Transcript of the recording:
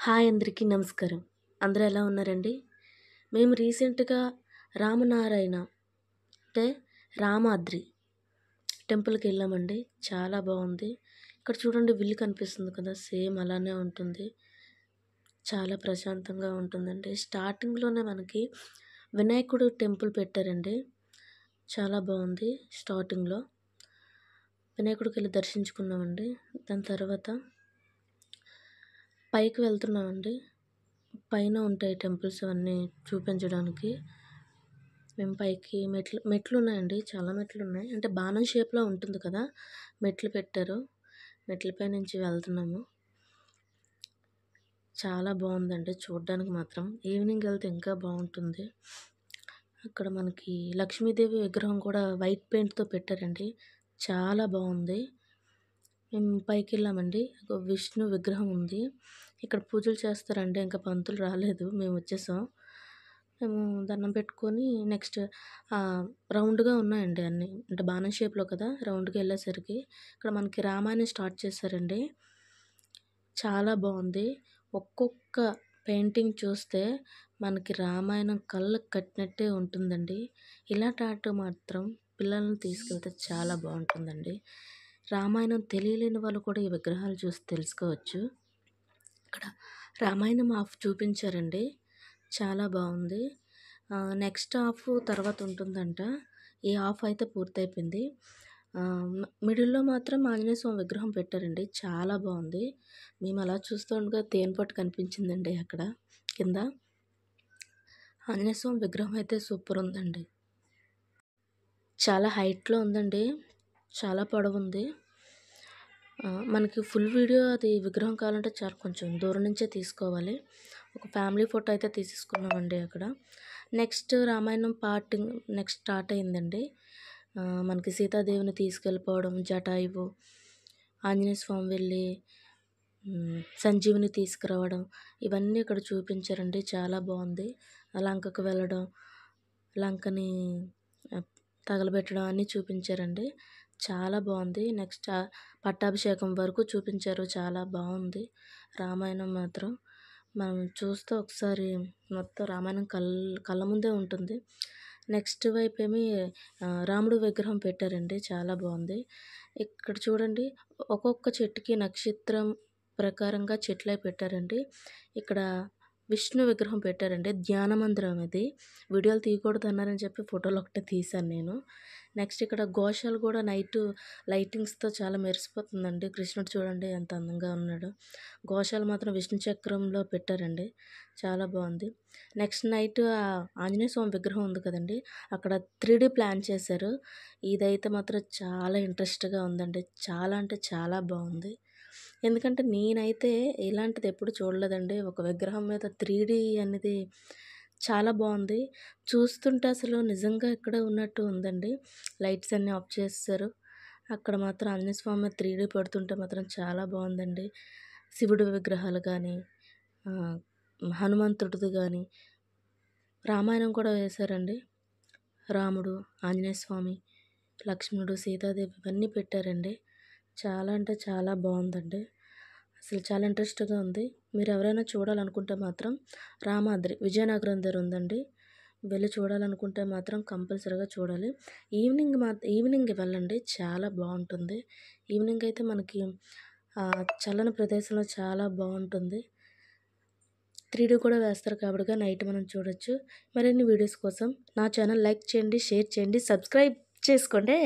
Hi అందరికీ నమస్కారం. అందరూ ఎలా ఉన్నారండి? మేము రీసెంట్‌గా రామనారాయణ అంటే రామాద్రి టెంపుల్‌కెళ్ళామండి. చాలా బావుంది. ఇక్కడ చూడండి విల్లు కనిపిస్తుంది కదా! సేమ్ అలానే ఉంటుంది. చాలా ప్రశాంతంగా ఉంటుందండి. స్టార్టింగ్‌లోనే మనకి వినాయకుడు టెంపుల్ పెట్టారండి. చాలా బావుంది స్టార్టింగ్‌లో. వినాయకుడికెళ్ళి దర్శించుకున్నామండి. దాని తర్వాత పైకి వెళ్తున్నామండి. పైన ఉంటాయి టెంపుల్స్ అవన్నీ చూపించడానికి. మేము పైకి మెట్లున్నాయండి. చాలా మెట్లున్నాయి. అంటే బాణం షేప్‌లో ఉంటుంది కదా! మెట్లు పెట్టారు. మెట్లపై నుంచి వెళ్తున్నాము. చాలా బావుందండి చూడ్డానికి మాత్రం. ఈవినింగ్ ఎళ్తే ఇంకా బావుంటుంది. అక్కడ మనకి లక్ష్మీదేవి విగ్రహం కూడా వైట్ పెయింట్‌తో పెట్టారండి. చాలా బావుంది. మేము పైకెళ్ళామండి. ఒక విష్ణు విగ్రహం ఉంది. ఇక్కడ పూజలు చేస్తారండి. ఇంకా పంతులు రాలేదు. మేమొచ్చేసాం. మేము దండం పెట్టుకొని నెక్స్ట్ రౌండ్‌గా ఉన్నాయండి అన్నీ. అంటే బాణం షేప్‌లో కదా! రౌండ్‌గా ఎళ్ళేసరికి ఇక్కడ మనకి రామాయణం స్టార్ట్ చేశారండి. చాలా బావుంది. ఒక్కొక్క పెయింటింగ్ చూస్తే మనకి రామాయణం కళ్ళకి కట్టినట్టే ఉంటుందండి. ఇలాంటి ఆట మాత్రం పిల్లల్ని తీసుకెళ్తే చాలా బావుంటుందండి. రామాయణం తెలియలేని వాళ్ళు కూడా ఈ విగ్రహాలు చూసి తెలుసుకోవచ్చు. ఇక్కడ రామాయణం హాఫ్ చూపించారండి. చాలా బావుంది. నెక్స్ట్ హాఫ్ తర్వాత ఉంటుందంట. ఈ హాఫ్ అయితే పూర్తయిపోయింది. మిడిల్‌లో మాత్రం ఆంజనేయ స్వామి విగ్రహం పెట్టారండి. చాలా బావుంది. మేము అలా చూస్తూ ఉండగా తేనెపట్టు కనిపించిందండి అక్కడ కింద. ఆంజనేయ స్వామి విగ్రహం అయితే సూపర్ ఉందండి. చాలా హైట్‌లో ఉందండి. చాలా పొడవుంది. మనకి ఫుల్ వీడియో అది విగ్రహం కావాలంటే చాలా కొంచెం దూరం నుంచే తీసుకోవాలి. ఒక ఫ్యామిలీ ఫోటో అయితే తీసేసుకున్నామండి అక్కడ. నెక్స్ట్ రామాయణం నెక్స్ట్ స్టార్ట్ అయిందండి. మనకి సీతాదేవిని తీసుకెళ్ళిపోవడం, జటాయువు, ఆంజనేయ స్వామి వెళ్ళి సంజీవిని తీసుకురావడం ఇవన్నీ ఇక్కడ చూపించారండి. చాలా బావుంది. లంకకు వెళ్ళడం, లంకని తగలబెట్టడం అన్నీ చూపించారండి. చాలా బావుంది. నెక్స్ట్ పట్టాభిషేకం వరకు చూపించారు. చాలా బావుంది. రామాయణం మాత్రం మనం చూస్తే ఒకసారి మొత్తం రామాయణం కళ్ళ ముందే ఉంటుంది. నెక్స్ట్ వైపేమి రాముడు విగ్రహం పెట్టారండి. చాలా బావుంది. ఇక్కడ చూడండి ఒక్కొక్క చెట్టుకి నక్షత్రం ప్రకారంగా చెట్లయి పెట్టారండి. ఇక్కడ విష్ణు విగ్రహం పెట్టారండి. ధ్యాన మందిరం ఇది. వీడియోలు తీయకూడదన్నారని చెప్పి ఫోటోలు ఒకటే తీశాను నేను. నెక్స్ట్ ఇక్కడ గోశాల కూడా నైటు లైటింగ్స్‌తో చాలా మెరిసిపోతుందండి. కృష్ణుడు చూడండి ఎంత అందంగా ఉన్నాడో. గోశాల మాత్రం విష్ణు చక్రంలో పెట్టారండి. చాలా బావుంది. నెక్స్ట్ నైట్ ఆంజనేయ స్వామి విగ్రహం ఉంది కదండీ! అక్కడ 3D ప్లాన్ చేశారు. ఇదైతే మాత్రం చాలా ఇంట్రెస్ట్‌గా ఉందండి. చాలా అంటే చాలా బావుంది. ఎందుకంటే నేనైతే ఇలాంటిది ఎప్పుడు చూడలేదండి. ఒక విగ్రహం మీద 3D అనేది చాలా బావుంది. చూస్తుంటే అసలు నిజంగా ఇక్కడే ఉన్నట్టు ఉందండి. లైట్స్ అన్నీ ఆఫ్ చేసేశారు. అక్కడ మాత్రం ఆంజనేయ స్వామి 3D పెడుతుంటే మాత్రం చాలా బావుందండి. శివుడి విగ్రహాలు గానీ, ఆహ్, హనుమంతుడిది గానీ, రామాయణం కూడా వేశారండి. రాముడు, ఆంజనేయ స్వామి, లక్ష్మణుడు, సీతాదేవి ఇవన్నీ పెట్టారండి. చాలా అంటే చాలా బావుందండి. అసలు చాలా ఇంట్రెస్ట్‌గా ఉంది. మీరెవరైనా చూడాలనుకుంటే మాత్రం రామాద్రి విజయనగరం దగ్గర ఉందండి. వెళ్లి చూడాలనుకుంటే మాత్రం కంపల్సరీగా చూడాలి. ఈవినింగ్ వెళ్ళండి. చాలా బావుంటుంది. ఈవినింగ్ అయితే మనకి చల్లని ప్రదేశంలో చాలా బావుంటుంది. 3D కూడా వేస్తారు కాబట్టిగా నైట్ మనం చూడొచ్చు. మరిన్ని వీడియోస్ కోసం నా ఛానల్ లైక్ చేయండి, షేర్ చేయండి, సబ్స్క్రైబ్ చేసుకోండి.